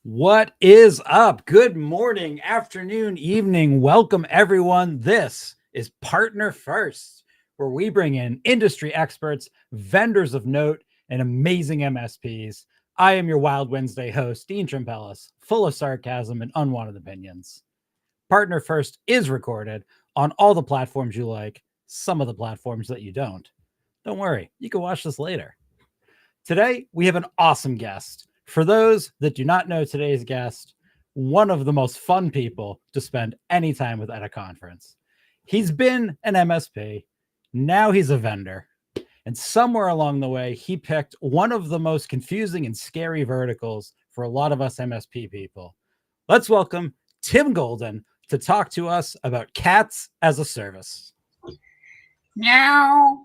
What is up? Good morning, afternoon, evening. Welcome, everyone. This is Partner First, where we bring in industry experts, vendors of note, and amazing MSPs. I am your Wild Wednesday host, Dean Trempelas, full of sarcasm and unwanted opinions. Partner First is recorded on all the platforms you like, some of the platforms that you don't. Don't worry, you can watch this later. Today, we have an awesome guest. For those that do not know today's guest, one of the most fun people to spend any time with at a conference. He's been an MSP, now he's a vendor, and somewhere along the way, he picked one of the most confusing and scary verticals for a lot of us MSP people. Let's welcome Tim Golden to talk to us about CaaS as a service. Meow.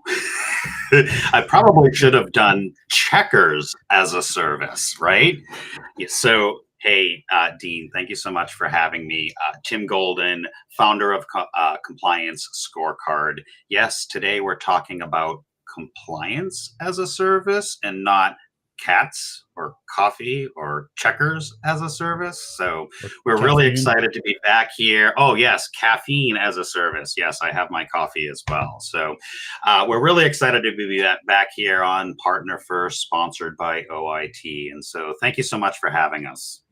I probably should have done checkers as a service, right? Yeah, so, hey, Dean, thank you so much for having me. Tim Golden, founder of Compliance Scorecard. Yes, today we're talking about compliance as a service and not cats or coffee or checkers as a service. So we're really excited to be back here. Oh yes, caffeine as a service. Yes, I have my coffee as well. So we're really excited to be back here on Partner First, sponsored by OIT. And so thank you so much for having us.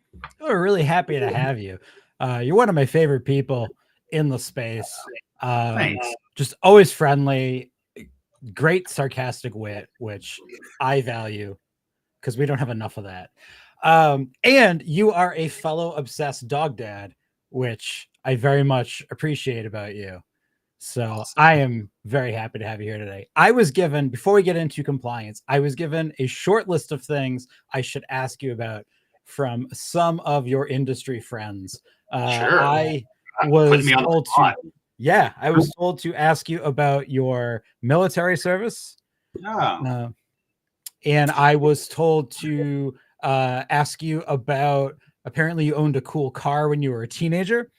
We're really happy to have you. You're one of my favorite people in the space. Thanks. Just always friendly, great sarcastic wit, which I value because we don't have enough of that. And you are a fellow obsessed dog dad, which I very much appreciate about you. So awesome. I am very happy to have you here today. I was given, before we get into compliance, I was given a short list of things I should ask you about from some of your industry friends. Sure. I was told to, I was told to ask you about your military service. Yeah. And I was told to ask you about, apparently you owned a cool car when you were a teenager.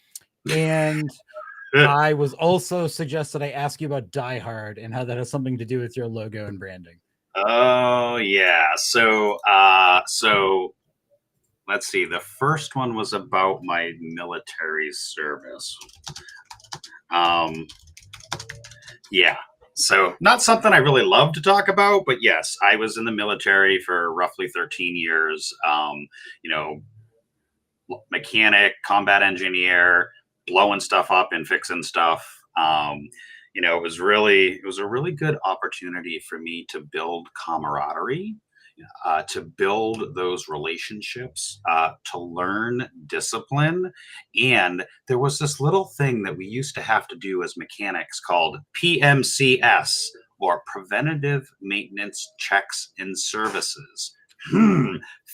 And I was also suggested I ask you about Die Hard and how that has something to do with your logo and branding. Oh, yeah. So let's see. The first one was about my military service. Yeah. So not something I really love to talk about, but yes, I was in the military for roughly 13 years. Mechanic, combat engineer, blowing stuff up and fixing stuff. It was a really good opportunity for me to build camaraderie, to build those relationships, to learn discipline. And there was this little thing that we used to have to do as mechanics called PMCS, or Preventative Maintenance Checks and Services.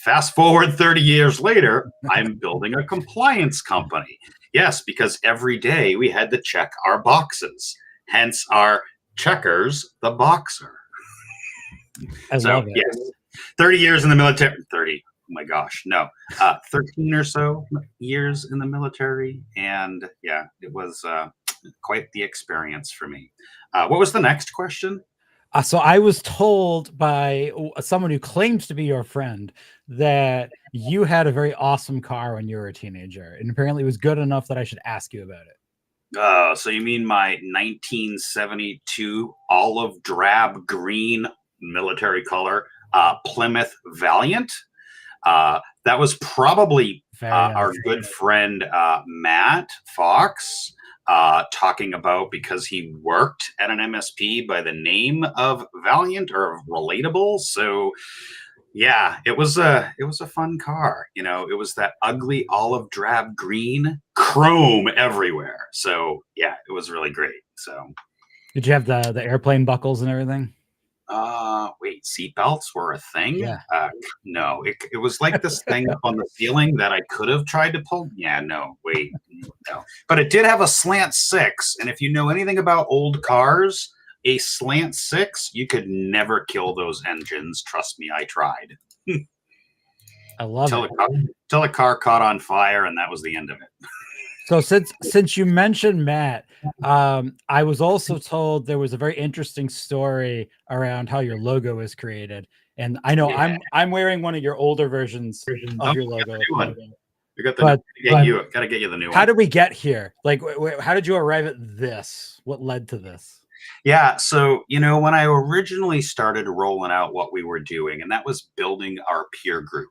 Fast forward 30 years later, I'm building a compliance company. Yes, because every day we had to check our boxes, hence our checkers, the boxer. I love it. Yes. 30 years in the military, 30, oh my gosh, no, 13 or so years in the military. And yeah, it was quite the experience for me. What was the next question? So I was told by someone who claims to be your friend that you had a very awesome car when you were a teenager, and apparently it was good enough that I should ask you about it. So you mean my 1972 olive drab green military color Plymouth Valiant? That was probably our good friend Matt Fox talking about, because he worked at an MSP by the name of Valiant or Relatable. So yeah, it was a fun car. It was that ugly olive drab green, chrome everywhere. So yeah, it was really great. So did you have the airplane buckles and everything? Wait, seatbelts were a thing? Yeah. No, it was like this thing up on the ceiling that I could have tried to pull. Yeah, no, wait, no. But it did have a slant six. And if you know anything about old cars, a slant six, you could never kill those engines. Trust me, I tried. I love it. Till a car caught on fire, and that was the end of it. So since you mentioned Matt, I was also told there was a very interesting story around how your logo was created. And I know I'm wearing one of your older versions of your logo. We got the gotta get you the new one. How did we get here? Like, how did you arrive at this? What led to this? Yeah. So, when I originally started rolling out what we were doing, and that was building our peer group,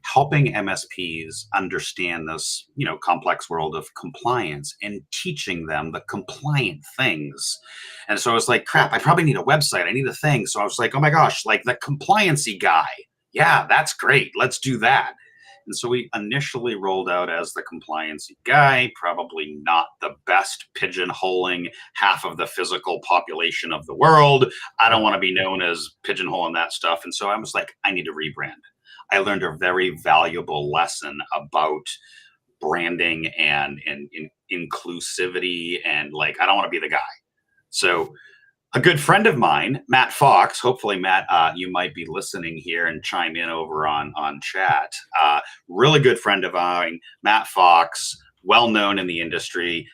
helping MSPs understand this, complex world of compliance and teaching them the compliant things. And so I was like, crap, I probably need a website. I need a thing. So I was like, oh my gosh, like the compliancy guy. Yeah, that's great. Let's do that. And so we initially rolled out as the compliancy guy, probably not the best pigeonholing half of the physical population of the world. I don't want to be known as pigeonholing that stuff. And so I was like, I need to rebrand. I learned a very valuable lesson about branding and inclusivity, and like, I don't want to be the guy. So a good friend of mine, Matt Fox, hopefully Matt, you might be listening here and chime in over on chat. Really good friend of mine, Matt Fox, well known in the industry,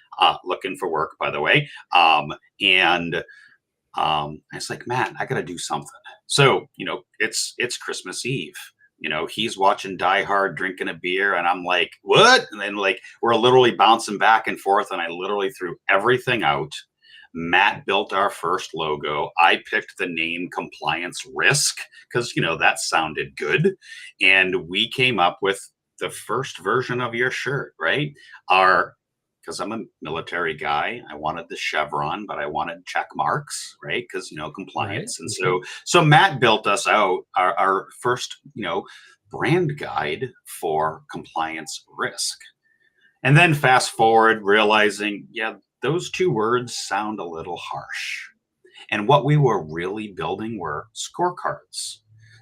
looking for work, by the way. And I was like, Matt, I got to do something. So, it's Christmas Eve. He's watching Die Hard, drinking a beer, and I'm like, what? And then like, we're literally bouncing back and forth, and I literally threw everything out. Matt built our first logo. I picked the name Compliance Risk because, that sounded good. And we came up with the first version of your shirt, right? Because I'm a military guy, I wanted the chevron, but I wanted check marks, right? Because, compliance. Right. And so Matt built us out our first, brand guide for compliance risk. And then fast forward, realizing, those two words sound a little harsh. And what we were really building were scorecards.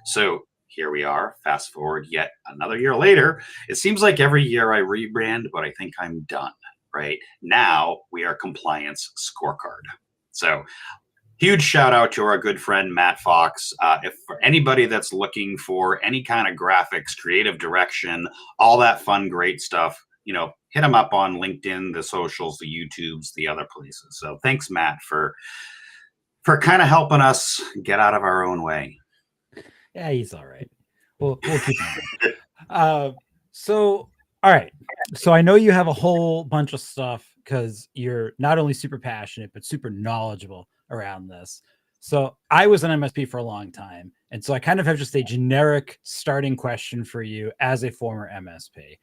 So here we are, fast forward yet another year later. It seems like every year I rebrand, but I think I'm done, right? Now we are Compliance Scorecard. So huge shout out to our good friend, Matt Fox. If for anybody that's looking for any kind of graphics, creative direction, all that fun, great stuff, hit him up on LinkedIn, the socials, the YouTubes, the other places. So thanks, Matt, for kind of helping us get out of our own way. Yeah, he's all right. We'll keep him. So, all right. So I know you have a whole bunch of stuff because you're not only super passionate, but super knowledgeable around this. So I was an MSP for a long time. And so I kind of have just a generic starting question for you as a former MSP.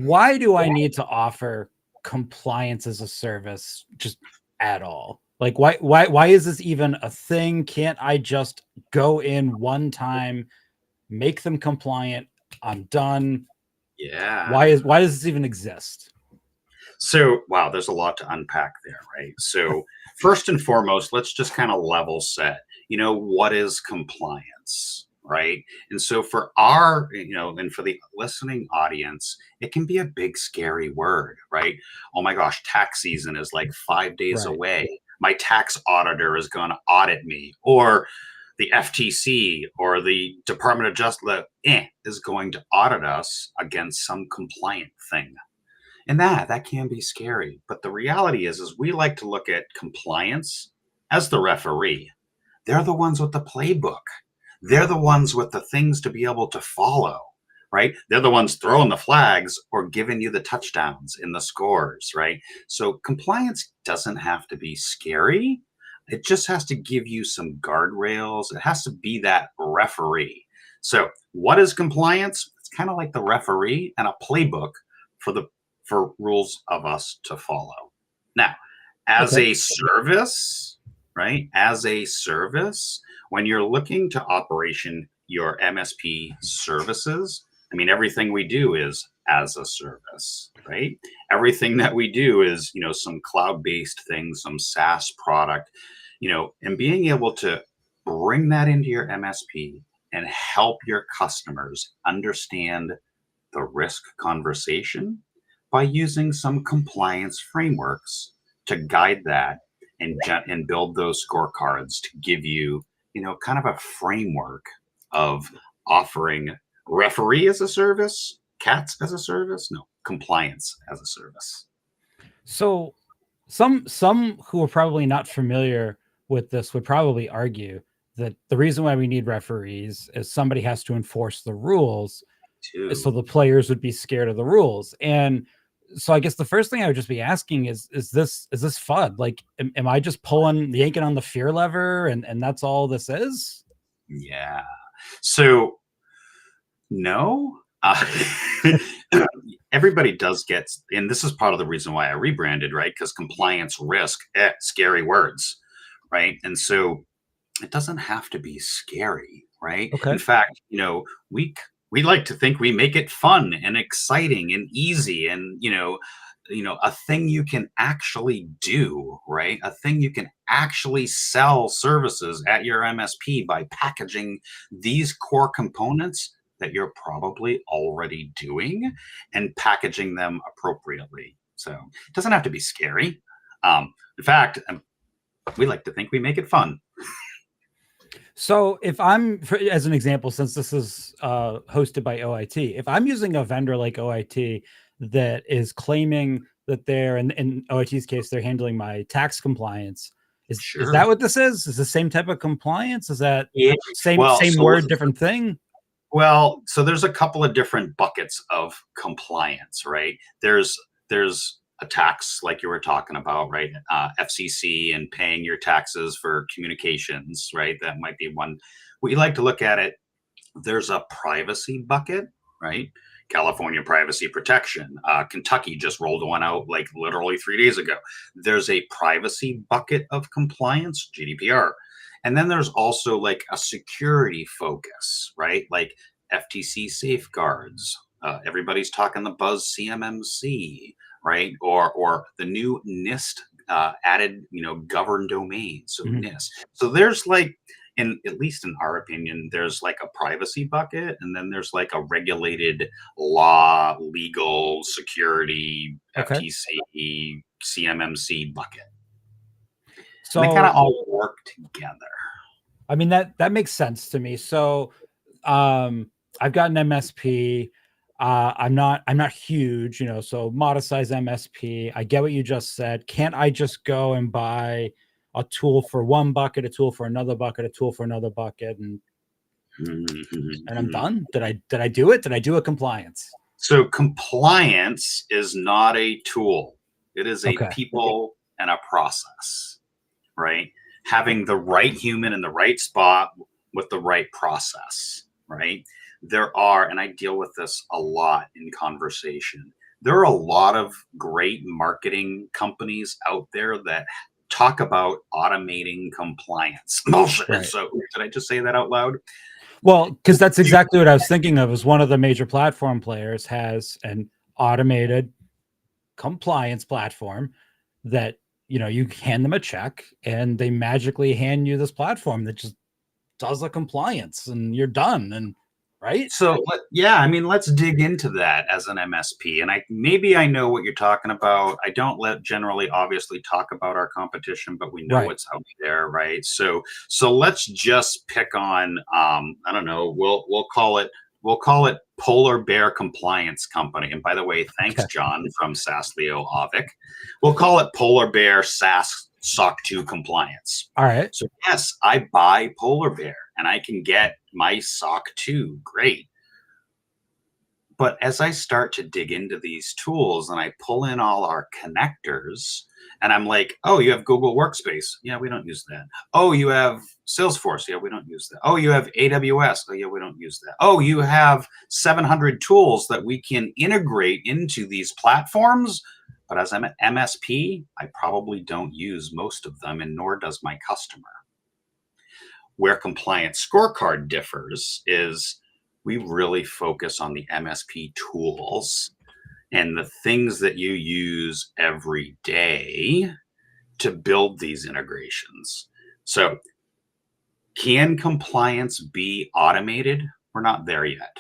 Why do I need to offer compliance as a service just at all? Like, why is this even a thing? Can't I just go in one time, make them compliant? I'm done. Yeah. Why does this even exist? So, wow, there's a lot to unpack there, right? So first and foremost, let's just kind of level set, what is compliance? Right. And so for our, and for the listening audience, it can be a big, scary word, right? Oh my gosh, tax season is like 5 days away. My tax auditor is going to audit me, or the FTC or the Department of Justice is going to audit us against some compliant thing. And that can be scary. But the reality is we like to look at compliance as the referee. They're the ones with the playbook. They're the ones with the things to be able to follow, right? They're the ones throwing the flags or giving you the touchdowns in the scores, right? So compliance doesn't have to be scary. It just has to give you some guardrails. It has to be that referee. So what is compliance? It's kind of like the referee and a playbook for rules of us to follow. Now, as a service, right? As a service, when you're looking to operation your MSP services, I mean, everything we do is as a service, right? Everything that we do is, some cloud-based things, some SaaS product, and being able to bring that into your MSP and help your customers understand the risk conversation by using some compliance frameworks to guide that and build those scorecards to give you, kind of a framework of offering referee as a service, CATS as a service, compliance as a service. So some who are probably not familiar with this would probably argue that the reason why we need referees is somebody has to enforce the rules, so the players would be scared of the rules. And so I guess the first thing I would just be asking is this FUD? Like, am I just yanking on the fear lever and that's all this is? Yeah. So no, everybody does get, and this is part of the reason why I rebranded, right? Because compliance risk, scary words, right? And so it doesn't have to be scary, right? Okay. In fact, we like to think we make it fun and exciting and easy, and a thing you can actually do, right? A thing you can actually sell services at your MSP by packaging these core components that you're probably already doing and packaging them appropriately. So it doesn't have to be scary. In fact, we like to think we make it fun. So if as an example, since this is hosted by OIT, if I'm using a vendor like OIT that is claiming that they're, in OIT's case, they're handling my tax compliance, is that what this is? Is the same type of compliance? Is that same word, different thing? Well, so there's a couple of different buckets of compliance, right? There's a tax, like you were talking about, right? FCC and paying your taxes for communications, right? That might be one. We like to look at it. There's a privacy bucket, right? California privacy protection. Kentucky just rolled one out like literally 3 days ago. There's a privacy bucket of compliance, GDPR. And then there's also like a security focus, right? Like FTC safeguards. Everybody's talking the buzz CMMC, right? Or the new NIST added, governed domain. So NIST. So there's like, at least in our opinion, there's like a privacy bucket, and then there's like a regulated law, legal, security, FTC, CMMC bucket. So they kind of all work together. I mean, that makes sense to me. So I've got an MSP. I'm not huge, so modest size MSP. I get what you just said. Can't I just go and buy a tool for one bucket, a tool for another bucket, a tool for another bucket, and I'm done? Did I do it? Did I do a compliance? So compliance is not a tool. It is a people and a process, right? Having the right human in the right spot with the right process, right? There are, and I deal with this a lot in conversation, there are a lot of great marketing companies out there that talk about automating compliance. Bullshit. Right. So did I just say that out loud? Well, because that's exactly what I was thinking of. Is one of the major platform players has an automated compliance platform that, you hand them a check and they magically hand you this platform that just does the compliance and you're done. And right. So yeah, I mean, let's dig into that as an MSP. And I know what you're talking about. I don't generally obviously talk about our competition, but we know what's out there, right? So let's just pick on I don't know, we'll call it Polar Bear Compliance Company. And by the way, thanks John from SaaS Leo Avik. We'll call it Polar Bear SaaS SOC 2 compliance. All right. So yes, I buy Polar Bear and I can get my SOC 2. Great. But as I start to dig into these tools and I pull in all our connectors and I'm like, oh, you have Google Workspace. Yeah, we don't use that. Oh, you have Salesforce. Yeah, we don't use that. Oh, you have AWS. Oh, yeah, we don't use that. Oh, you have 700 tools that we can integrate into these platforms. But as an MSP, I probably don't use most of them, and nor does my customer. Where Compliance Scorecard differs is we really focus on the MSP tools and the things that you use every day to build these integrations. So can compliance be automated? We're not there yet.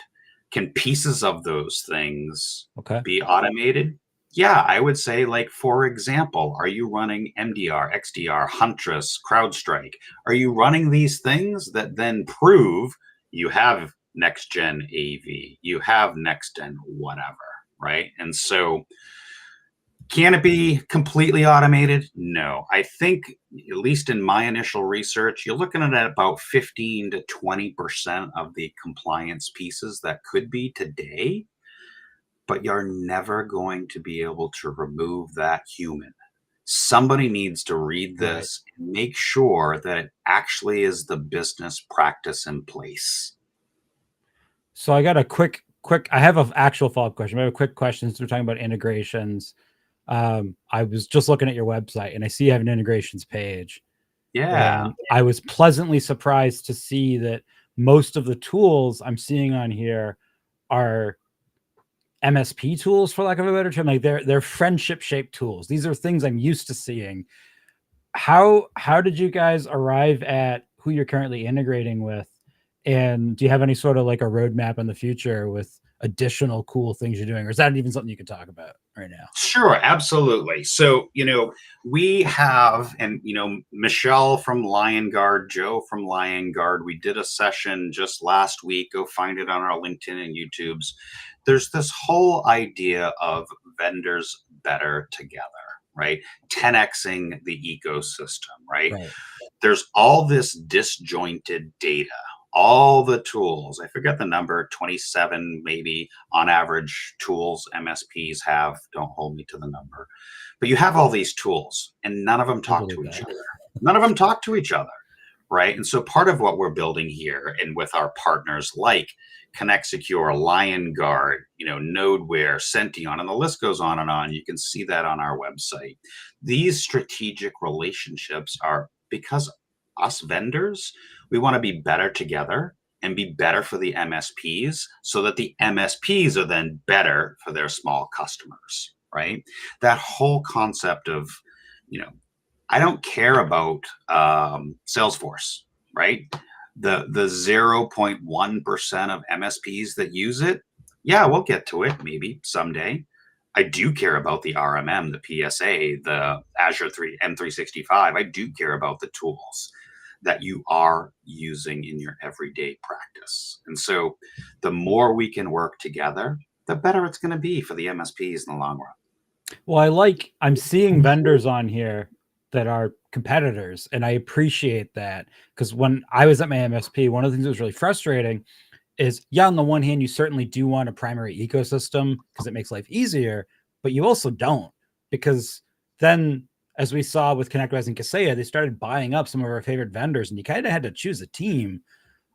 Can pieces of those things be automated? Yeah, I would say, like, for example, are you running MDR, XDR, Huntress, CrowdStrike? Are you running these things that then prove you have next-gen AV, you have next-gen whatever, right? And so Can it be completely automated? No. I think, at least in my initial research, you're looking at about 15 to 20% of the compliance pieces that could be today, but you're never going to be able to remove that human. Somebody needs to read Right. this and make sure that it actually is the business practice in place. So I got a quick, I have an actual follow-up question. I have a quick question. So we're talking about integrations. I was just looking at your website and I see you have an integrations page. Yeah. And I was pleasantly surprised to see that most of the tools I'm seeing on here are MSP tools, for lack of a better term. Like they're friendship shaped tools. These are things I'm used to seeing. How did you guys arrive at who you're currently integrating with? And do you have any sort of like a roadmap in the future with additional cool things you're doing? Or is that even something you can talk about right now? Sure, absolutely. So, we have, and, Michelle from Lion Guard, Joe from Lion Guard, we did a session just last week. Go find it on our LinkedIn and YouTubes. There's this whole idea of vendors better together, right? 10xing the ecosystem, right? Right. There's all this disjointed data, all the tools. I forget the number, 27 maybe on average tools MSPs have. Don't hold me to the number. But you have all these tools and none of them talk to each other. None of them talk to each other, right? And so part of what we're building here and with our partners like Connect Secure, Lion Guard, Nodeware, Sention, and the list goes on and on. You can see that on our website. These strategic relationships are because us vendors, we want to be better together and be better for the MSPs so that the MSPs are then better for their small customers, right? That whole concept of, I don't care about Salesforce, right? The 0.1% of MSPs that use it, yeah, we'll get to it maybe someday. I do care about the RMM, the PSA, the Azure M365. I do care about the tools that you are using in your everyday practice. And so the more we can work together, the better it's going to be for the MSPs in the long run. Well, I'm seeing vendors on here that are competitors, and I appreciate that, because when I was at my MSP, one of the things that was really frustrating is, yeah, on the one hand, you certainly do want a primary ecosystem because it makes life easier, but you also don't, because then, as we saw with ConnectWise and Kaseya, they started buying up some of our favorite vendors, and you kind of had to choose a team.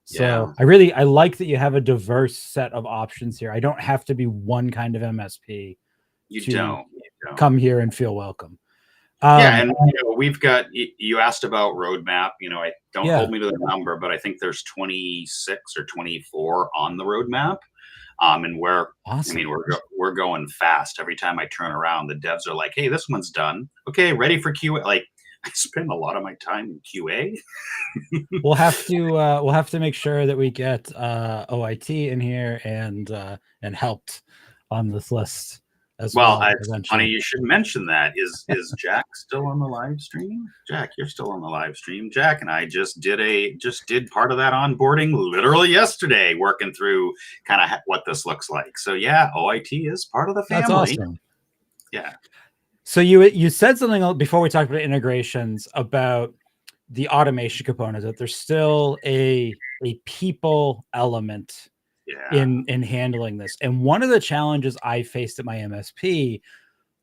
So I like that you have a diverse set of options here. I don't have to be one kind of MSP. You don't come here and feel welcome. And we've got, you asked about roadmap, I don't hold me to the number, but I think there's 26 or 24 on the roadmap. And we're, awesome. We're going fast. Every time I turn around, the devs are like, hey, this one's done. Okay, ready for QA. Like, I spend a lot of my time in QA. we'll have to make sure that we get OIT in here and helped on this list as well. It's funny you should mention that. Is Jack still on the live stream? Jack, you're still on the live stream. Jack and I just did part of that onboarding literally yesterday, working through kind of what this looks like. So yeah, OIT is part of the family. That's awesome. Yeah. So you said something before we talked about integrations about the automation component, that there's still a people element in handling this. And one of the challenges I faced at my MSP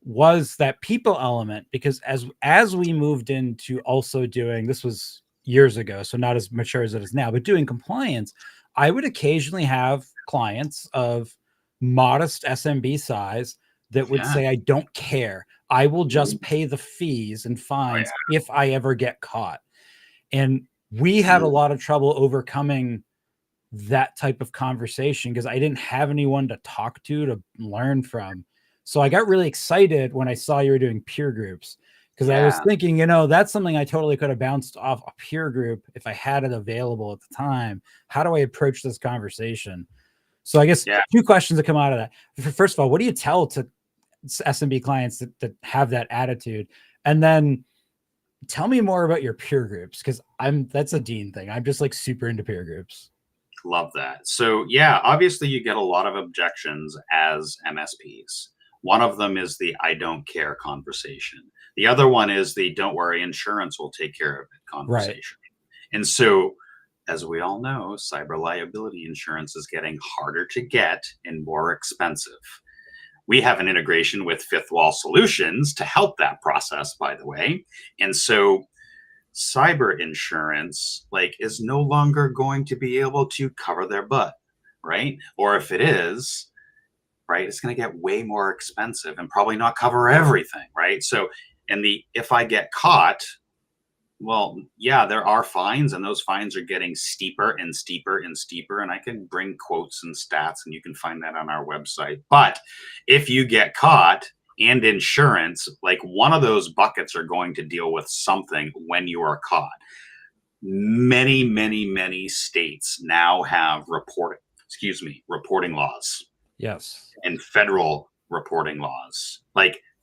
was that people element, because as we moved into also doing, this was years ago, so not as mature as it is now, but doing compliance, I would occasionally have clients of modest SMB size that would say, I don't care. I will just pay the fees and fines if I ever get caught. And we had a lot of trouble overcoming that type of conversation because I didn't have anyone to talk to learn from. So I got really excited when I saw you were doing peer groups, because I was thinking, that's something I totally could have bounced off a peer group if I had it available at the time. How do I approach this conversation? So I guess two questions that come out of that. First of all, what do you tell to SMB clients that have that attitude? And then tell me more about your peer groups, because that's a Dean thing. I'm just like super into peer groups. Love that. So obviously you get a lot of objections as MSPs. One of them is the I don't care conversation. The other one is the don't worry, insurance will take care of it conversation. Right. And so, as we all know, cyber liability insurance is getting harder to get and more expensive. We have an integration with Fifth Wall Solutions to help that process, by the way. And so cyber insurance is no longer going to be able to cover their butt, right? Or if it is, right, it's going to get way more expensive and probably not cover everything, right? So, and if I get caught, well, yeah, there are fines, and those fines are getting steeper and steeper and steeper. And I can bring quotes and stats, and you can find that on our website. But if you get caught and insurance, one of those buckets are going to deal with something when you are caught. Many, many, many states now have reporting laws. Yes. And federal reporting laws,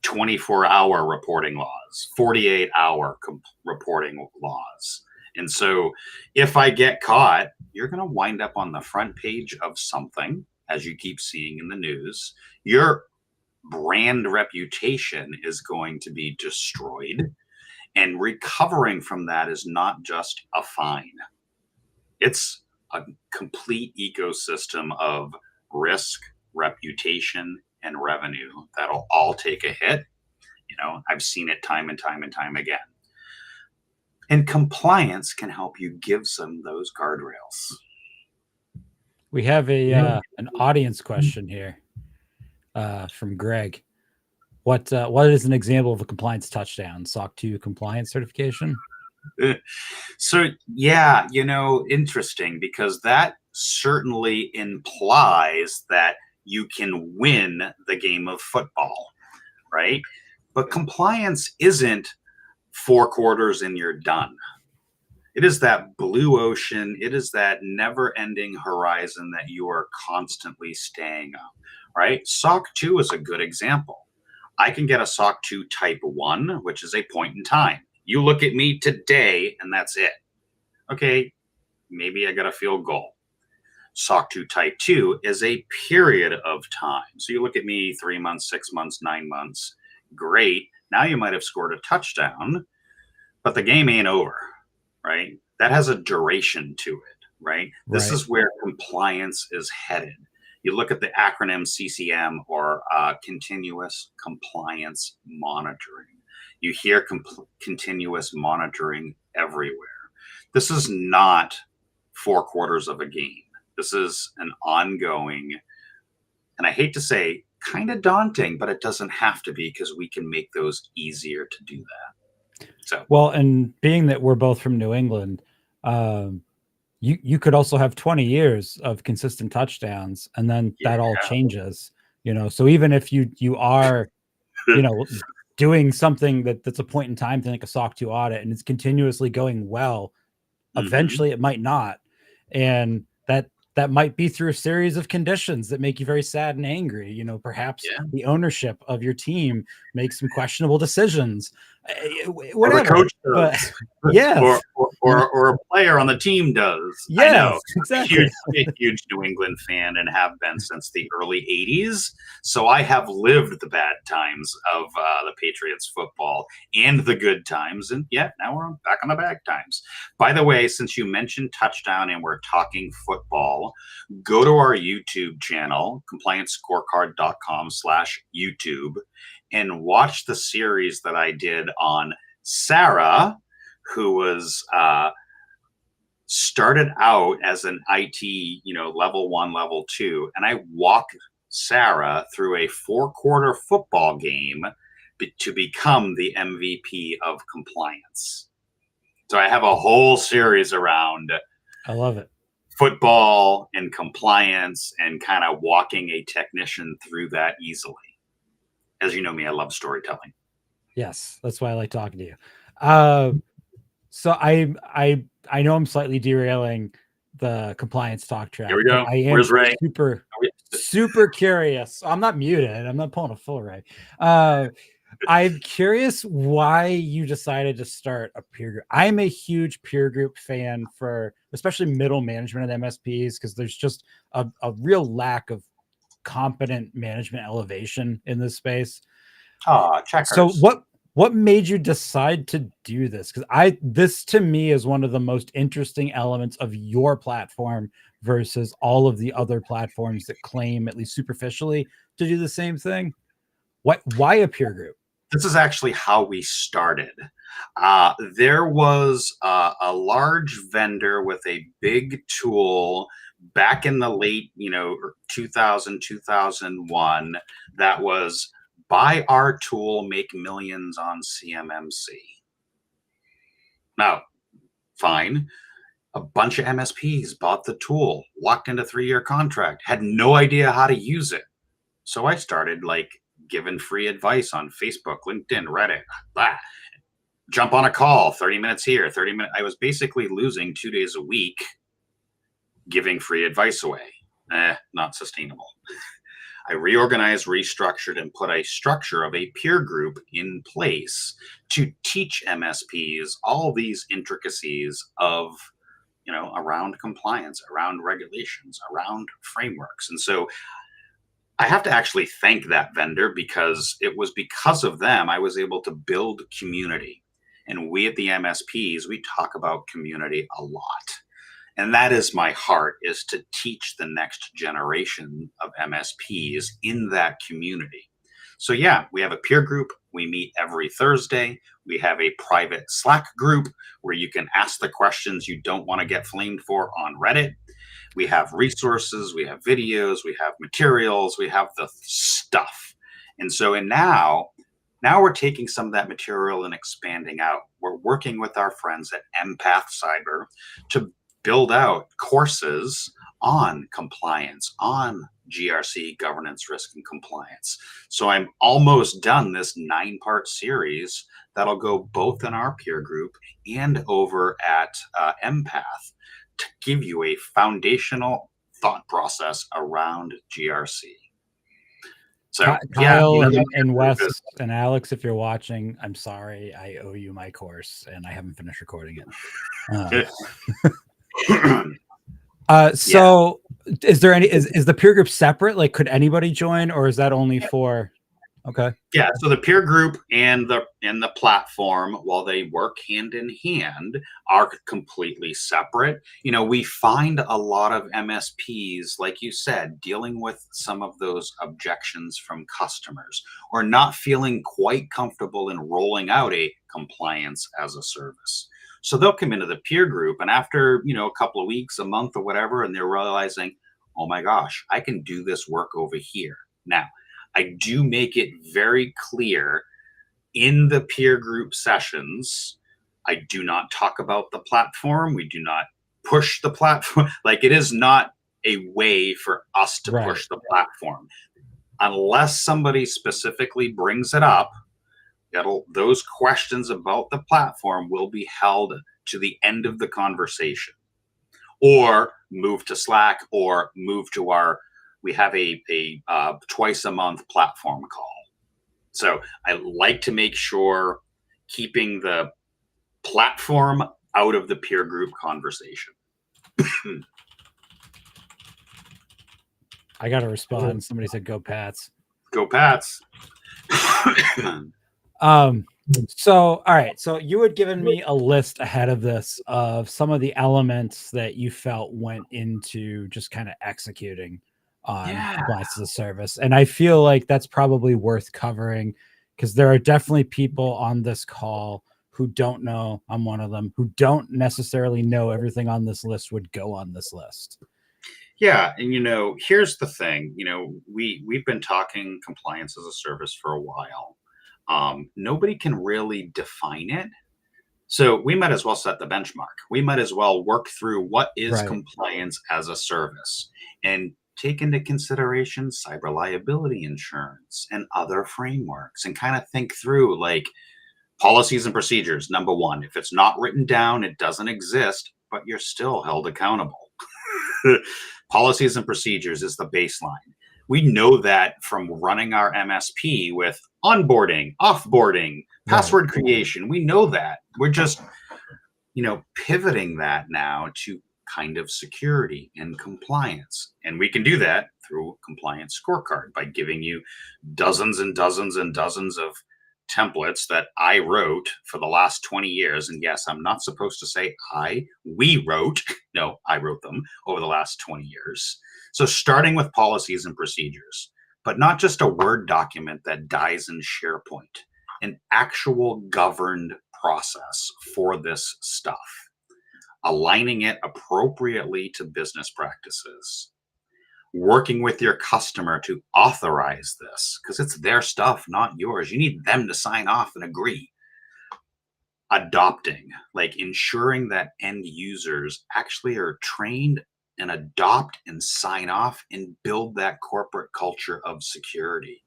24-hour reporting laws, 48-hour reporting laws. And so if I get caught, you're going to wind up on the front page of something, as you keep seeing in the news. Your brand reputation is going to be destroyed. And recovering from that is not just a fine. It's a complete ecosystem of risk, reputation, and revenue that'll all take a hit. I've seen it time and time and time again. And compliance can help you give some of those guardrails. We have an audience question here from Greg. What is an example of a compliance touchdown? SOC 2 compliance certification? So, yeah, interesting, because that certainly implies that you can win the game of football, right? But compliance isn't 4 quarters and you're done. It is that blue ocean. It is that never-ending horizon that you are constantly staying on, right? SOC 2 is a good example. I can get a SOC 2 type 1, which is a point in time. You look at me today, and that's it. Okay, maybe I got a field goal. SOC 2 type 2 is a period of time. So you look at me 3 months, 6 months, 9 months. Great. Now you might have scored a touchdown, but the game ain't over, right? That has a duration to it, right? This is where compliance is headed. You look at the acronym CCM, or continuous compliance monitoring. You hear continuous monitoring everywhere. This is not 4 quarters of a game. This is an ongoing, and I hate to say, kind of daunting, but it doesn't have to be, because we can make those easier to do that. So, well, and being that we're both from New England, you could also have 20 years of consistent touchdowns, and then that all changes. So even if you are, doing something that's a point in time thing, like a SOC 2 audit, and it's continuously going well, eventually it might not, and that might be through a series of conditions that make you very sad and angry. Perhaps the ownership of your team makes some questionable decisions, whatever. Or the coach does. But yes, or a player on the team does. Yes, I know. exactly. Huge New England fan, and have been since the early 80s. So I have lived the bad times of the Patriots football and the good times. And yeah, now we're back on the bad times. By the way, since you mentioned touchdown and we're talking football, go to our YouTube channel, compliancescorecard.com/YouTube, and watch the series that I did on Sarah, who was started out as an IT, level 1, level 2. And I walked Sarah through a 4-quarter football game to become the MVP of compliance. So I have a whole series around, I love it, football and compliance, and kind of walking a technician through that easily. As you know me, I love storytelling. Yes, that's why I like talking to you. So I know I'm slightly derailing the compliance talk track. Here we go. I am Where's Ray? super curious. I'm not muted. I'm not pulling a full Ray. I'm curious why you decided to start a peer group. I'm a huge peer group fan for especially middle management at MSPs, because there's just a real lack of competent management elevation in this space. Checkers. So what made you decide to do this? Because this to me is one of the most interesting elements of your platform versus all of the other platforms that claim, at least superficially, to do the same thing. Why a peer group? This is actually how we started. There was a large vendor with a big tool back in the late, 2000, 2001 that was buy our tool, make millions on CMMC. Now, fine. A bunch of MSPs bought the tool, locked into 3-year contract, had no idea how to use it. So I started giving free advice on Facebook, LinkedIn, Reddit, jump on a call, 30 minutes here, 30 minutes. I was basically losing 2 days a week giving free advice away. Not sustainable. I reorganized, restructured, and put a structure of a peer group in place to teach MSPs all these intricacies of, around compliance, around regulations, around frameworks. And so I have to actually thank that vendor, because it was because of them I was able to build community. And we at the MSPs, we talk about community a lot. And that is my heart, is to teach the next generation of MSPs in that community. So yeah, we have a peer group. We meet every Thursday. We have a private Slack group where you can ask the questions you don't want to get flamed for on Reddit. We have resources, we have videos, we have materials, we have the stuff. And so, now we're taking some of that material and expanding out. We're working with our friends at Empath Cyber to build out courses on compliance, on GRC, governance, risk, and compliance. So I'm almost done this 9-part series that'll go both in our peer group and over at Empath to give you a foundational thought process around GRC. So Kyle and Wes and Alex, if you're watching, I'm sorry, I owe you my course and I haven't finished recording it. So is there is the peer group separate? Like, could anybody join, or is that only for? Okay. Yeah. So the peer group and the platform, while they work hand in hand, are completely separate. We find a lot of MSPs, like you said, dealing with some of those objections from customers, or not feeling quite comfortable in rolling out a compliance as a service. So they'll come into the peer group, and after, a couple of weeks, a month or whatever, and they're realizing, oh my gosh, I can do this work over here. Now, I do make it very clear in the peer group sessions, I do not talk about the platform. We do not push the platform. It is not a way for us to push the platform. Unless somebody specifically brings it up, those questions about the platform will be held to the end of the conversation, or move to Slack, or move to we have a twice a month platform call. So I like to make sure keeping the platform out of the peer group conversation. I got to respond. Somebody said, "Go Pats." Go Pats. So, all right. So you had given me a list ahead of this of some of the elements that you felt went into just kind of executing on compliance as a service. And I feel like that's probably worth covering, because there are definitely people on this call who don't know, I'm one of them, who don't necessarily know everything on this list would go on this list. Yeah. And, here's the thing, we've been talking compliance as a service for a while. Nobody can really define it. So we might as well set the benchmark. We might as well work through what is compliance as a service, and take into consideration cyber liability insurance and other frameworks, and kind of think through policies and procedures. Number one, if it's not written down, it doesn't exist, but you're still held accountable. Policies and procedures is the baseline. We know that from running our MSP with onboarding, offboarding, password creation. We know that. We're just, pivoting that now to kind of security and compliance. And we can do that through Compliance Scorecard by giving you dozens and dozens and dozens of templates that I wrote for the last 20 years. And yes, I'm not supposed to say we wrote. No, I wrote them over the last 20 years. So starting with policies and procedures, but not just a Word document that dies in SharePoint, an actual governed process for this stuff, aligning it appropriately to business practices, working with your customer to authorize this because it's their stuff, not yours. You need them to sign off and agree. Adopting, like ensuring that end users actually are trained and adopt and sign off and build that corporate culture of security.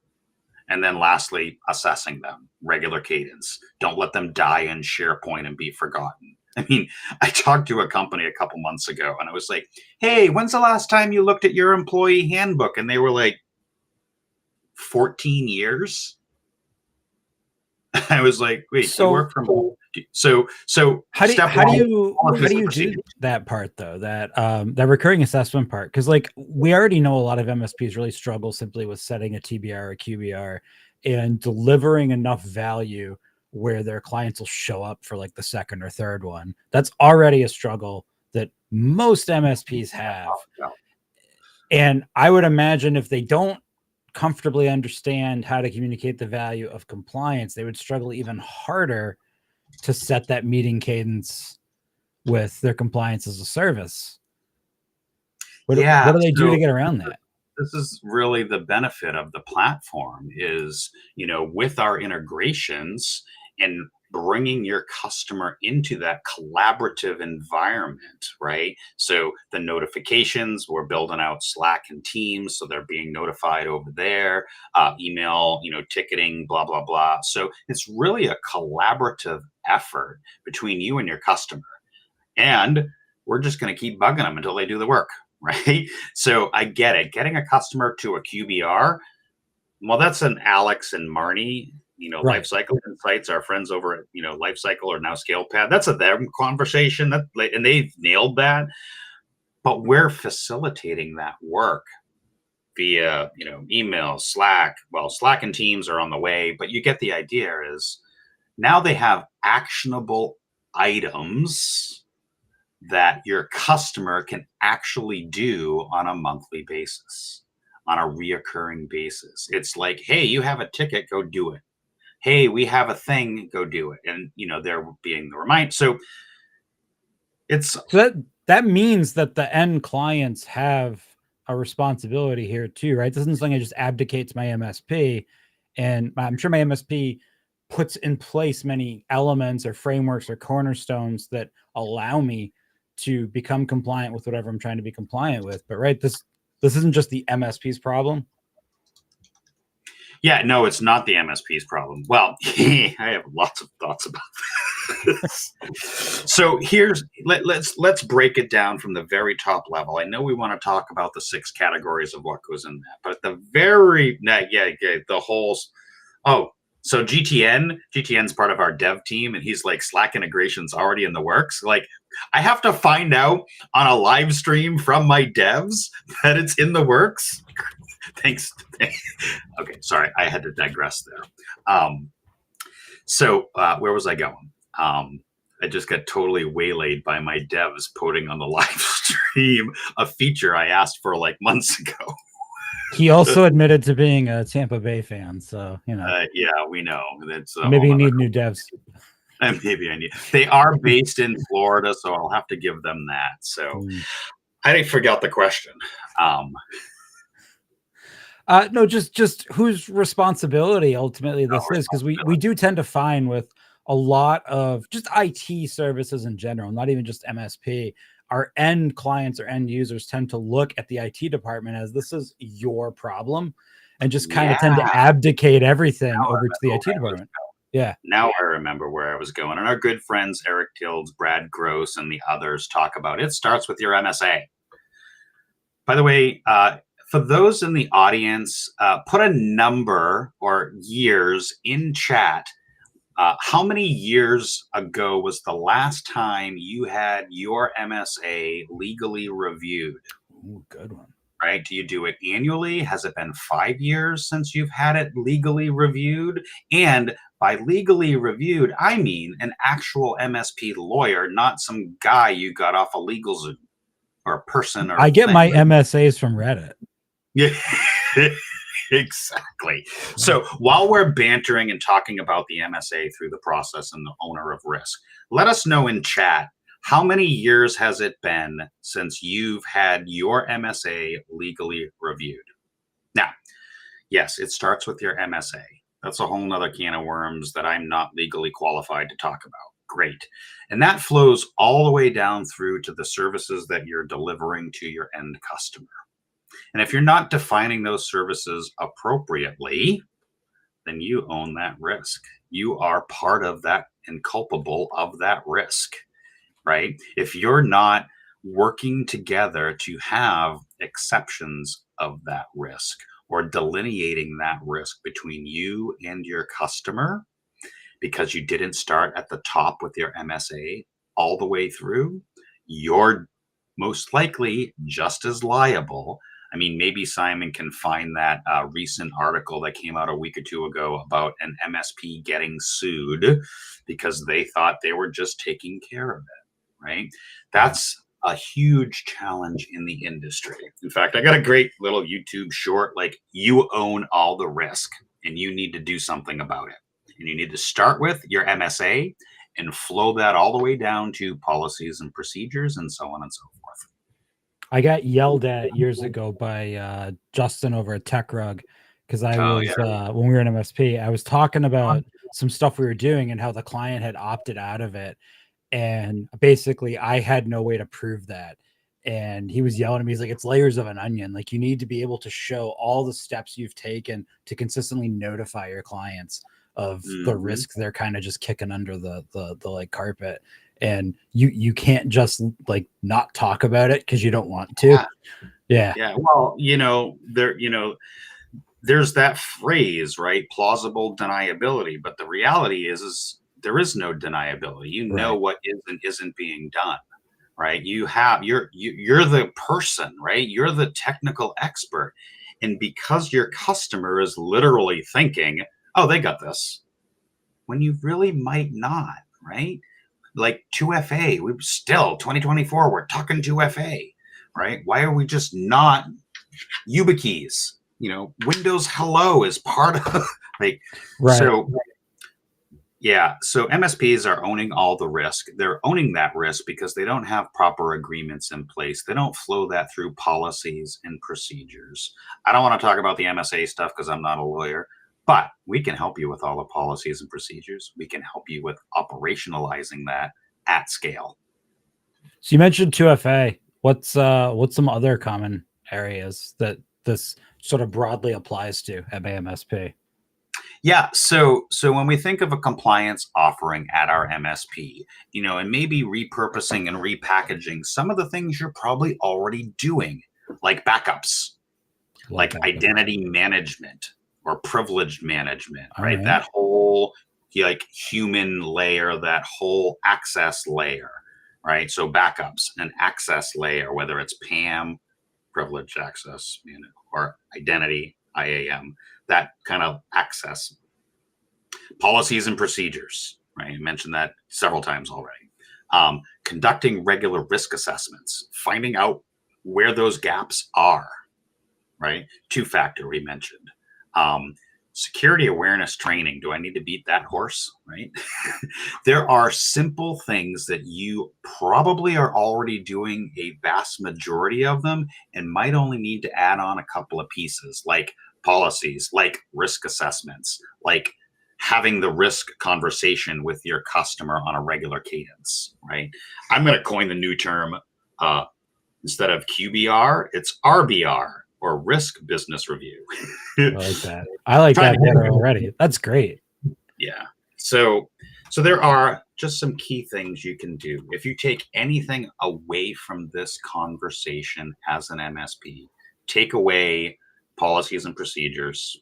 And then lastly, assessing them, regular cadence. Don't let them die in SharePoint and be forgotten. I mean, I talked to a company a couple months ago and I was like, hey, when's the last time you looked at your employee handbook? And they were like, 14 years. I was like, wait, so, you work from home. So how do you do that part though? That recurring assessment part? Because like we already know a lot of MSPs really struggle simply with setting a TBR or QBR and delivering enough value where their clients will show up for like the second or third one. That's already a struggle that most MSPs have. And I would imagine if they don't comfortably understand how to communicate the value of compliance, they would struggle even harder to set that meeting cadence with their compliance as a service. What do they do to get around that? This is really the benefit of the platform is, with our integrations and bringing your customer into that collaborative environment, right? So the notifications, we're building out Slack and Teams, so they're being notified over there, email, ticketing, blah, blah, blah. So it's really a collaborative effort between you and your customer. And we're just going to keep bugging them until they do the work, right? So I get it. Getting a customer to a QBR, well, that's an Alex and Marnie, right. Lifecycle Insights, our friends over at, Lifecycle or now ScalePad. That's a them conversation, and they've nailed that. But we're facilitating that work via, email, Slack. Well, Slack and Teams are on the way, but you get the idea is now they have actionable items that your customer can actually do on a monthly basis, on a reoccurring basis. It's like, hey, you have a ticket, go do it. Hey, we have a thing, go do it. And, they're being the reminder. So that means that the end clients have a responsibility here too, right? This isn't something that just abdicates my MSP. And I'm sure my MSP puts in place many elements or frameworks or cornerstones that allow me to become compliant with whatever I'm trying to be compliant with. But right, this isn't just the MSP's problem. Yeah, no, it's not the MSP's problem. Well, I have lots of thoughts about this. So let's break it down from the very top level. I know we want to talk about the 6 categories of what goes in that, but at the very the whole. So GTN's part of our dev team, and he's like, Slack integration's already in the works. Like, I have to find out on a live stream from my devs that it's in the works. Thanks. Okay, sorry, I had to digress there. So where was I going? I just got totally waylaid by my devs putting on the live stream a feature I asked for like months ago. He also admitted to being a Tampa Bay fan, so yeah, we know. That's maybe you need new devs. Maybe I need. They are based in Florida, so I'll have to give them that. So I forgot the question. No, just whose responsibility ultimately this is, because we do tend to find with a lot of just IT services in general, not even just MSP, our end clients or end users tend to look at the IT department as this is your problem and just kind of tend to abdicate everything over to the IT department. Yeah. Now I remember where I was going. And our good friends, Eric Tilds, Brad Gross, and the others talk about it starts with your MSA. By the way, for those in the audience, put a number or years in chat. How many years ago was the last time you had your MSA legally reviewed? Ooh, good one. right? Do you do it annually? Has it been 5 years since you've had it legally reviewed? And by legally reviewed, I mean an actual MSP lawyer, not some guy you got off a LegalZoom or a person or I get thing. my MSAs from Reddit. Yeah, exactly. So while we're bantering and talking about the MSA through the process and the owner of risk, let us know in chat, how many years has it been since you've had your MSA legally reviewed? Now, yes, it starts with your MSA. That's a whole nother can of worms that I'm not legally qualified to talk about. Great. And that flows all the way down through to the services that you're delivering to your end customer. And if you're not defining those services appropriately, then you own that risk. You are part of that and culpable of that risk, right? If you're not working together to have exceptions of that risk or delineating that risk between you and your customer, because you didn't start at the top with your MSA all the way through, you're most likely just as liable. I mean, maybe Simon can find that recent article that came out a week or two ago about an MSP getting sued because they thought they were just taking care of it, right? That's a huge challenge in the industry. In fact, I got a great little YouTube short, like, you own all the risk and you need to do something about it. And you need to start with your MSA and flow that all the way down to policies and procedures and so on and so forth. I got yelled at years ago by Justin over at TechRug because I was when we were in MSP, I was talking about some stuff we were doing and how the client had opted out of it. And basically I had no way to prove that. And he was yelling at me. He's like, it's layers of an onion. Like, you need to be able to show all the steps you've taken to consistently notify your clients of the risk they're kind of just kicking under the like carpet. And you can't just like not talk about it because you don't want to. Yeah. Well, there's that phrase, right? Plausible deniability. But the reality is there is no deniability. You know what is and isn't being done, right? You're the person, right? You're the technical expert. And because your customer is literally thinking, oh, they got this, when you really might not, right? Like 2FA, we're still 2024, we're talking 2FA, right? Why are we just not YubiKeys? Windows Hello is part of So MSPs are owning all the risk. They're owning that risk because they don't have proper agreements in place. They don't flow that through policies and procedures. I don't want to talk about the MSA stuff because I'm not a lawyer, but we can help you with all the policies and procedures. We can help you with operationalizing that at scale. So you mentioned 2FA. What's some other common areas that this sort of broadly applies to at MSP? Yeah, so when we think of a compliance offering at our MSP, and maybe repurposing and repackaging some of the things you're probably already doing, like backups, like identity management or privileged management, right? That whole human layer, that whole access layer, right? So backups, an access layer, whether it's PAM, privileged access, or identity, IAM, that kind of access. Policies and procedures, right? I mentioned that several times already. Conducting regular risk assessments, finding out where those gaps are, right? Two-factor we mentioned. Security awareness training. Do I need to beat that horse, right? There are simple things that you probably are already doing a vast majority of them and might only need to add on a couple of pieces, like policies, like risk assessments, like having the risk conversation with your customer on a regular cadence, right? I'm going to coin the new term. Instead of QBR, it's RBR, or risk business review. I like that. I like that better already. That's great. Yeah. So there are just some key things you can do. If you take anything away from this conversation as an MSP, take away policies and procedures,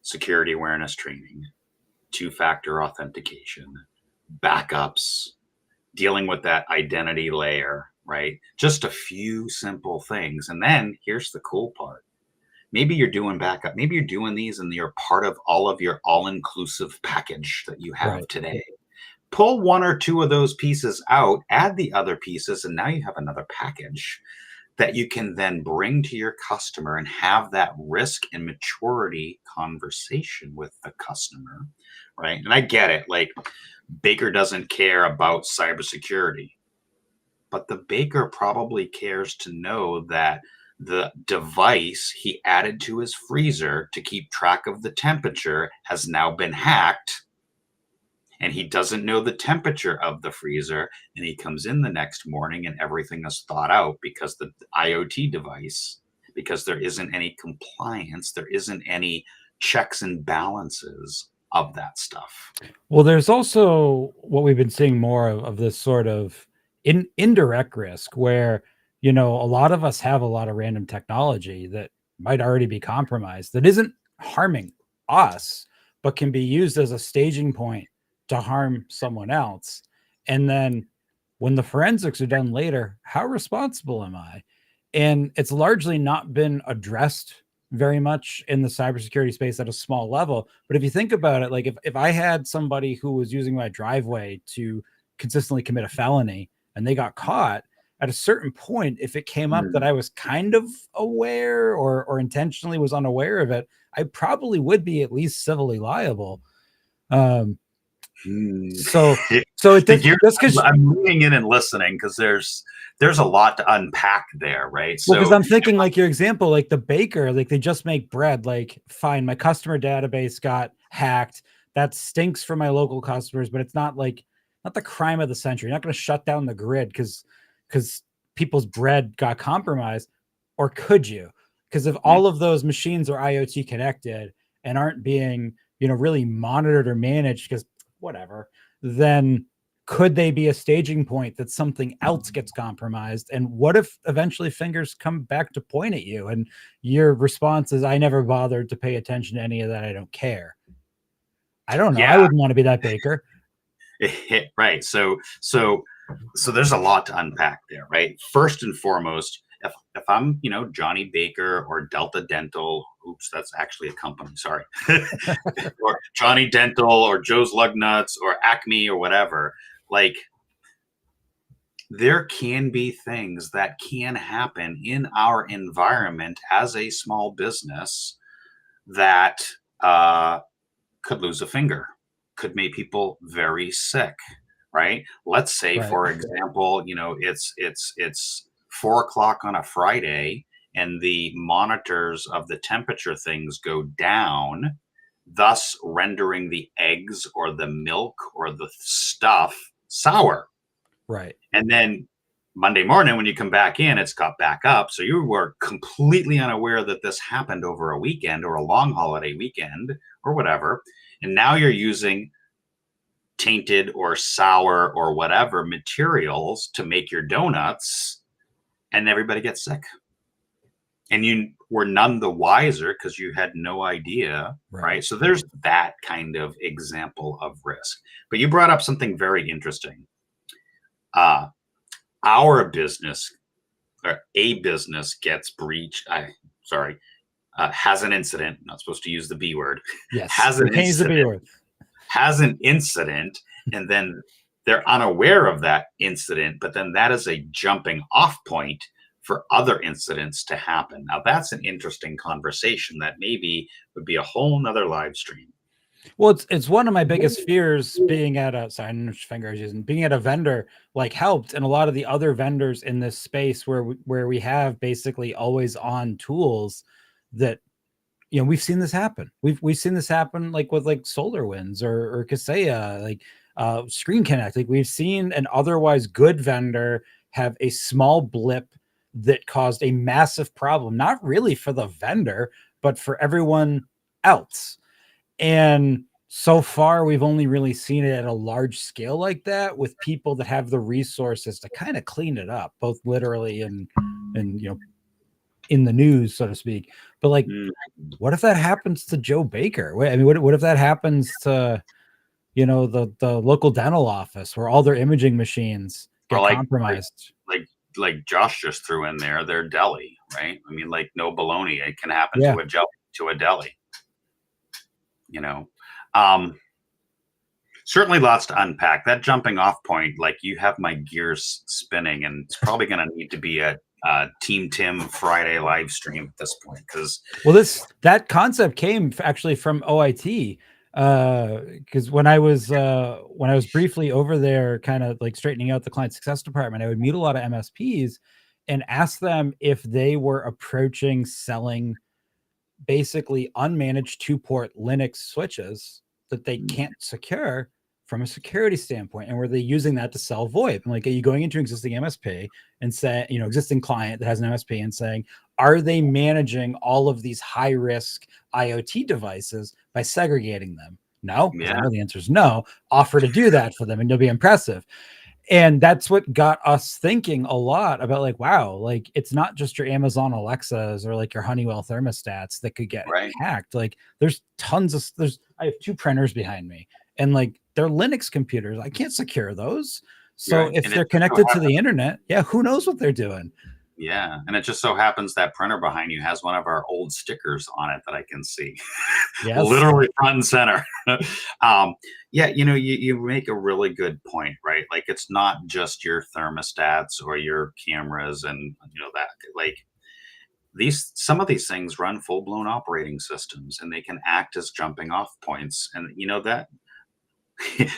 security awareness training, two-factor authentication, backups, dealing with that identity layer, right? Just a few simple things. And then here's the cool part. Maybe you're doing backup. Maybe you're doing these and you're part of all of your all-inclusive package that you have Right. today. Pull one or two of those pieces out, add the other pieces, and now you have another package that you can then bring to your customer and have that risk and maturity conversation with the customer, right? And I get it. Like, Baker doesn't care about cybersecurity, but the baker probably cares to know that the device he added to his freezer to keep track of the temperature has now been hacked, and he doesn't know the temperature of the freezer, and he comes in the next morning and everything is thought out because the IoT device, because there isn't any compliance, there isn't any checks and balances of that stuff. Well, there's also what we've been seeing more of this sort of indirect risk where, a lot of us have a lot of random technology that might already be compromised that isn't harming us, but can be used as a staging point to harm someone else. And then when the forensics are done later, how responsible am I? And it's largely not been addressed very much in the cybersecurity space at a small level. But if you think about it, like if I had somebody who was using my driveway to consistently commit a felony and they got caught, at a certain point, if it came up that I was kind of aware or intentionally was unaware of it, I probably would be at least civilly liable. So it You're- just because I'm leaning in and listening because there's a lot to unpack there, right? Well, because So I'm thinking like your example, like the baker, like they just make bread. Like, fine, my customer database got hacked. That stinks for my local customers, but it's not the crime of the century. You're not going to shut down the grid because people's bread got compromised, or could you? Because if all of those machines are IoT connected and aren't being, really monitored or managed, because whatever, then could they be a staging point that something else gets compromised? And what if eventually fingers come back to point at you and your response is, I never bothered to pay attention to any of that, I don't care? I don't know. yeah, I wouldn't want to be that baker. right. So there's a lot to unpack there, right? First and foremost, if I'm, Johnny Baker or Delta Dental, oops, that's actually a company, sorry, or Johnny Dental or Joe's Lug Nuts or Acme or whatever, like, there can be things that can happen in our environment as a small business that could lose a finger, could make people very sick, right? Let's say, Right. for example, it's 4 o'clock on a Friday and the monitors of the temperature things go down, thus rendering the eggs or the milk or the stuff sour. Right. And then Monday morning, when you come back in, it's got back up. So you were completely unaware that this happened over a weekend or a long holiday weekend or whatever. And now you're using tainted or sour or whatever materials to make your donuts, and everybody gets sick. And you were none the wiser because you had no idea, right? So there's that kind of example of risk. But you brought up something very interesting. Our business, or a business, gets breached. Has an incident. Not supposed to use the B word. Yes. Has an Can't use the B word. Has an incident, and then they're unaware of that incident, but then that is a jumping off point for other incidents to happen. Now, that's an interesting conversation that maybe would be a whole nother live stream. Well, it's one of my biggest fears being at a being at a vendor like helped, and a lot of the other vendors in this space where we have basically always on tools that, we've seen this happen. We've seen this happen like with like SolarWinds or Kaseya, like Screen Connect. Like, we've seen an otherwise good vendor have a small blip that caused a massive problem, not really for the vendor, but for everyone else. And so far, we've only really seen it at a large scale like that with people that have the resources to kind of clean it up, both literally and in the news, so to speak. But like, what if that happens to Joe Baker? I mean, what if that happens to, the local dental office where all their imaging machines get compromised? Like like Josh just threw in there, their deli, right? I mean, like no baloney, it can happen Yeah. to a deli, you know. Certainly lots to unpack. That jumping off point, like you have my gears spinning, and it's probably going to need to be a Team Tim Friday live stream at this point, because that concept came actually from OIT, because when I was briefly over there, kind of like straightening out the client success department, I would meet a lot of MSPs and ask them if they were approaching selling basically unmanaged 2-port Linux switches that they can't secure from a security standpoint, and were they using that to sell VoIP? And like, are you going into an existing MSP and say, existing client that has an MSP and saying, are they managing all of these high risk IoT devices by segregating them? No. I know the answer is no. Offer to do that for them and you'll be impressive. And that's what got us thinking a lot about, like, wow, like it's not just your Amazon Alexas or like your Honeywell thermostats that could get hacked. Like there's I have 2 printers behind me, and like they're Linux computers. I can't secure those. So if they're connected to the internet, who knows what they're doing? Yeah, and it just so happens that printer behind you has one of our old stickers on it that I can see. Yes. Literally front and center. You make a really good point, right? Like it's not just your thermostats or your cameras and that, like some of these things run full-blown operating systems, and they can act as jumping off points. And that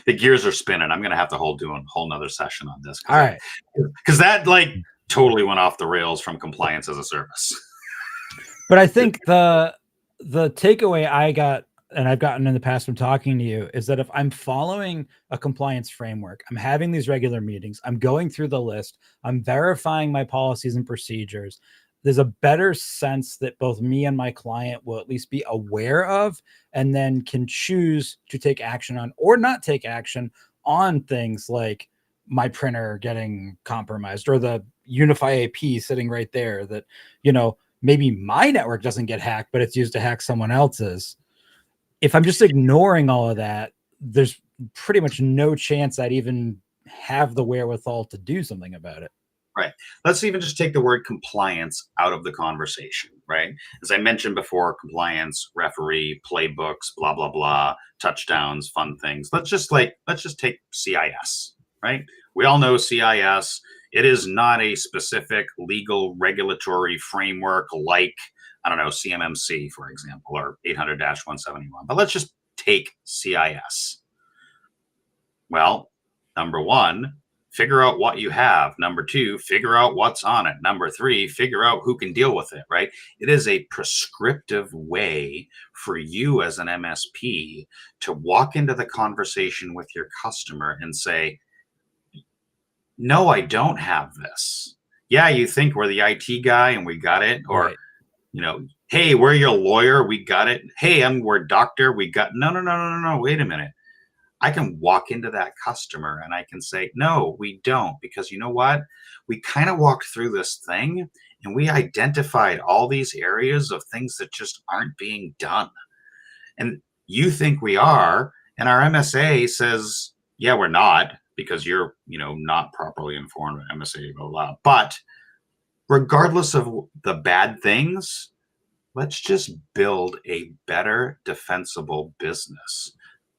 the gears are spinning. I'm gonna have to do a whole nother session on this. All right. Because that like totally went off the rails from compliance as a service. But I think the takeaway I got, and I've gotten in the past from talking to you, is that if I'm following a compliance framework, I'm having these regular meetings, I'm going through the list, I'm verifying my policies and procedures, there's a better sense that both me and my client will at least be aware of, and then can choose to take action on or not take action on things like my printer getting compromised, or the Unify AP sitting right there that, maybe my network doesn't get hacked, but it's used to hack someone else's. If I'm just ignoring all of that, there's pretty much no chance I'd even have the wherewithal to do something about it. Right. Let's even just take the word compliance out of the conversation, right? As I mentioned before, compliance, referee, playbooks, blah, blah, blah, touchdowns, fun things. Let's just take CIS, right? We all know CIS. It is not a specific legal regulatory framework like, I don't know, CMMC, for example, or 800-171. But let's just take CIS. Well, number 1, figure out what you have. Number 2, figure out what's on it. Number 3, figure out who can deal with it, right? It is a prescriptive way for you as an MSP to walk into the conversation with your customer and say, no, I don't have this. Yeah, you think we're the IT guy and we got it. Or, hey, we're your lawyer, we got it. Hey, we're doctor, we got, no, wait a minute. I can walk into that customer and I can say, no, we don't. Because you know what? We kind of walked through this thing and we identified all these areas of things that just aren't being done. And you think we are, and our MSA says, yeah, we're not, because you're, not properly informed of MSA, blah, blah. But regardless of the bad things, let's just build a better defensible business.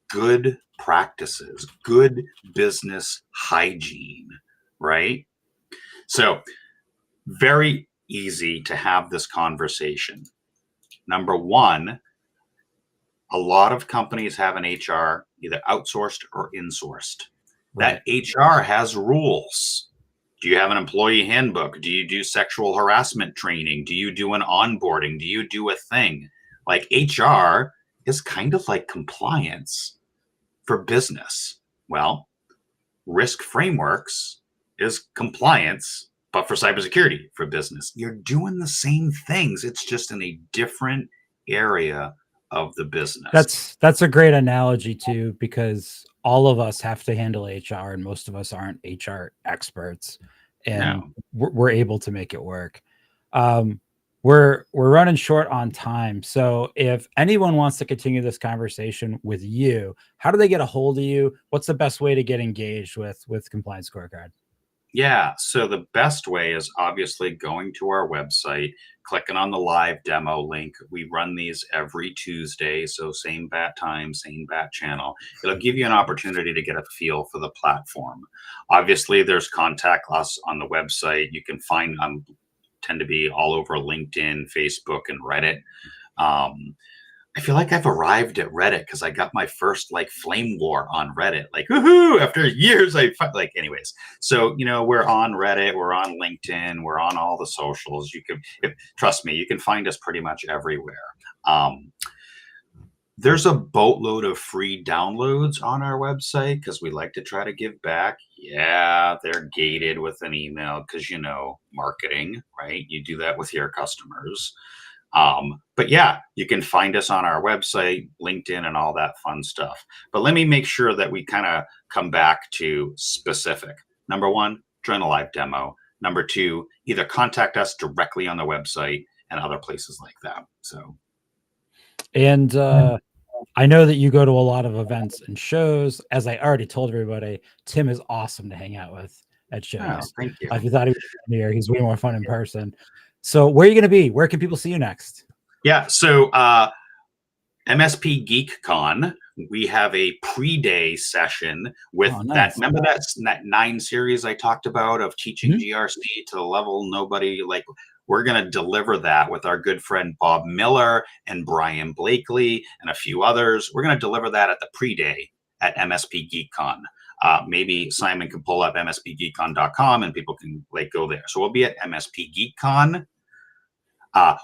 Good practices, good business hygiene, right? So very easy to have this conversation. Number 1, a lot of companies have an HR either outsourced or insourced. Right. That HR has rules. Do you have an employee handbook? Do you do sexual harassment training? Do you do an onboarding? Do you do a thing? Like HR is kind of like compliance for business. Well, risk frameworks is compliance, but for cybersecurity for business. You're doing the same things. It's just in a different area of the business. That's a great analogy too, because all of us have to handle HR and most of us aren't HR experts, and we're able to make it work. We're running short on time. So if anyone wants to continue this conversation with you, how do they get a hold of you? What's the best way to get engaged with Compliance Scorecard? Yeah, so the best way is obviously going to our website, clicking on the live demo link. We run these every Tuesday, so same bat time, same bat channel. It'll give you an opportunity to get a feel for the platform. Obviously, there's contact us on the website. You can find tend to be all over LinkedIn, Facebook, and Reddit. I feel like I've arrived at Reddit because I got my first like flame war on Reddit. Like, woohoo! After years, anyways. So we're on Reddit, we're on LinkedIn, we're on all the socials. You can, trust me, you can find us pretty much everywhere. There's a boatload of free downloads on our website because we like to try to give back. Yeah, they're gated with an email because marketing, right? You do that with your customers. But yeah, you can find us on our website, LinkedIn, and all that fun stuff. But let me make sure that we kind of come back to specific. Number one, join a live demo. Number two, either contact us directly on the website and other places like that. So, and I know that you go to a lot of events and shows. As I already told everybody, Tim is awesome to hang out with at shows. Oh, thank you. If you thought he was here, he's way more fun in person. So where are you going to be? Where can people see you next? Yeah, so MSP Geek Con, we have a pre-day session with nice. Remember that 9 series I talked about of teaching GRC to the level nobody, we're going to deliver that with our good friend Bob Miller and Brian Blakely and a few others. We're going to deliver that at the pre-day at MSP Geek Con. Maybe Simon can pull up mspgeekcon.com and people can go there. So we'll be at MSP Geek Con.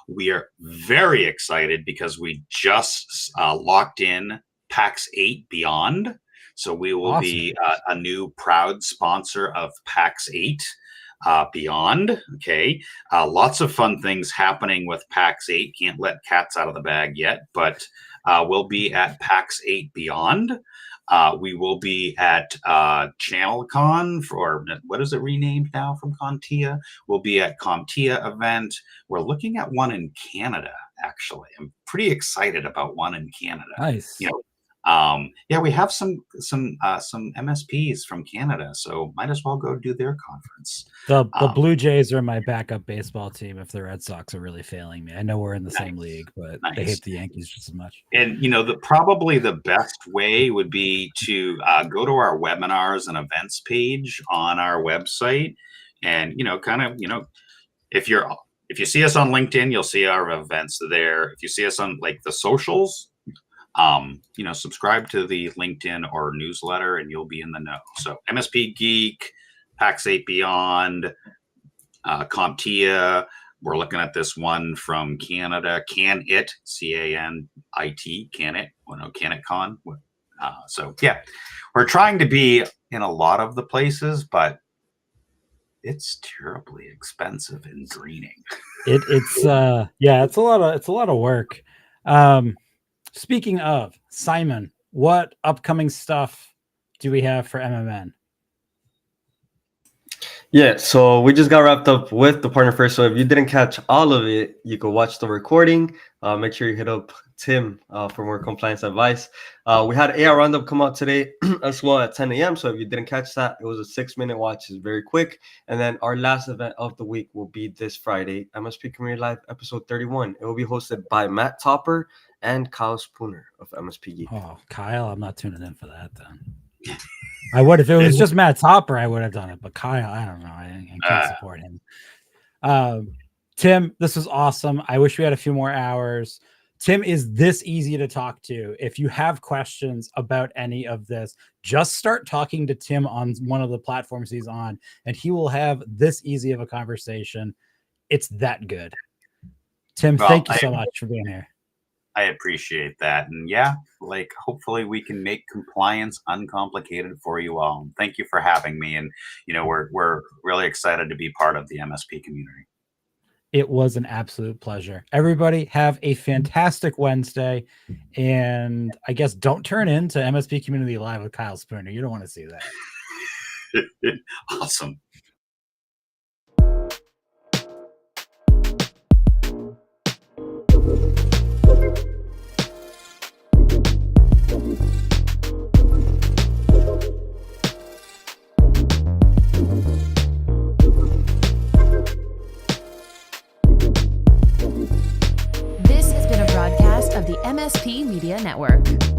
We are very excited because we just locked in PAX 8 Beyond. So we will be a new proud sponsor of PAX 8 Beyond. Okay. Lots of fun things happening with PAX 8. Can't let cats out of the bag yet, but we'll be at PAX 8 Beyond. We will be at ChannelCon, or what is it renamed now from CompTIA? We'll be at CompTIA event. We're looking at one in Canada, actually. I'm pretty excited about one in Canada. Nice. Yeah, we have some MSPs from Canada, so might as well go do their conference. The Blue Jays are my backup baseball team if the Red Sox are really failing me. I know we're in the same league, but they hate the Yankees just as much. And probably the best way would be to go to our webinars and events page on our website, and if you see us on LinkedIn, you'll see our events there. If you see us on the socials, subscribe to the LinkedIn or newsletter and you'll be in the know. So MSP Geek, PAX 8 Beyond, CompTIA. We're looking at this one from Canada, CanIt, C-A-N-I-T, CanIt. CanItCon. So yeah, we're trying to be in a lot of the places, but it's terribly expensive and draining. It's a lot of work. Speaking of, Simon, what upcoming stuff do we have for MMN? Yeah, so we just got wrapped up with the Partner First. So if you didn't catch all of it, you can watch the recording. Make sure you hit up Tim for more compliance advice. We had AI Roundup come out today as well at 10 a.m. So if you didn't catch that, it was a 6-minute watch. It's very quick. And then our last event of the week will be this Friday, MSP Community Live episode 31. It will be hosted by Matt Topper and Kyle Spooner of MSP Geek. Oh, Kyle, I'm not tuning in for that then. I would if it was just Matt Topper, I would have done it. But Kyle, I don't know. I can't support him. Tim, this was awesome. I wish we had a few more hours. Tim is this easy to talk to. If you have questions about any of this, just start talking to Tim on one of the platforms he's on, and he will have this easy of a conversation. It's that good. Tim, thank you so much for being here. I appreciate that. And yeah, hopefully we can make compliance uncomplicated for you all. Thank you for having me. And, we're really excited to be part of the MSP community. It was an absolute pleasure. Everybody have a fantastic Wednesday. And I guess don't turn into MSP Community Live with Kyle Spooner. You don't want to see that. Awesome. MSP Media Network.